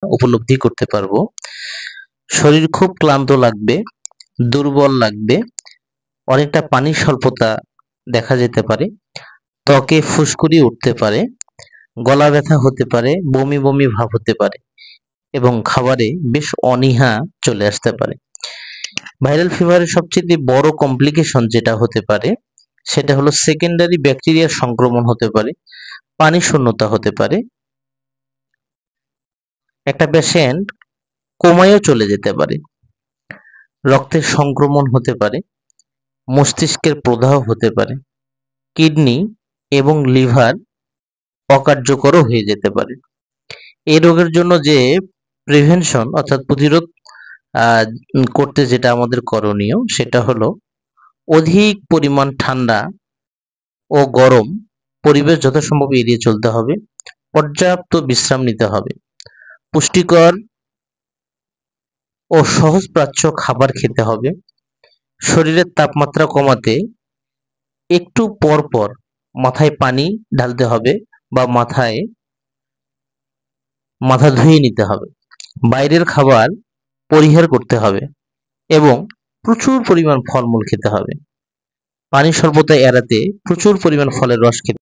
উপলব্ধি করতে পারবো। শরীর খুব ক্লান্ত লাগবে, দুর্বল লাগবে, অনেকটা পানির স্বল্পতা দেখা যেতে পারে, ত্বকে ফুসকুড়ি উঠতে পারে, গলা ব্যথা হতে পারে, বমি বমি ভাব হতে পারে এবং খাবারে বেশ অনীহা চলে আসতে পারে। ভাইরাল ফিভারের সবচেয়ে বড় কমপ্লিকেশন যেটা হতে পারে সেটা হলো সেকেন্ডারি ব্যাকটেরিয়ার সংক্রমণ হতে পারে, পানি শূন্যতা হতে পারে, একটা পেশেন্ট কোমায়ও চলে যেতে পারে, রক্তের সংক্রমণ হতে পারে, মস্তিষ্কের প্রদাহ হতে পারে, কিডনি এবং লিভার অকার্যকরও হয়ে যেতে পারে। এই রোগের জন্য যে প্রিভেনশন অর্থাৎ প্রতিরোধ করতে যেটা আমাদের করণীয় সেটা হলো অধিক পরিমাণ ঠান্ডা ও গরম পরিবেশ যথাসম্ভব এড়িয়ে চলতে হবে, পর্যাপ্ত বিশ্রাম নিতে হবে, পুষ্টিকর ও সহজপাচ্য খাবার খেতে হবে, শরীরের তাপমাত্রা কমাতে একটু পর পর মাথায় পানি ঢালতে হবে বা মাথা ধুয়ে নিতে হবে, বাইরের খাবার পরিহার করতে হবে এবং প্রচুর পরিমাণ ফলমূল খেতে হবে। পানি স্বল্পতা এড়াতে প্রচুর পরিমাণ ফলের রস খেতে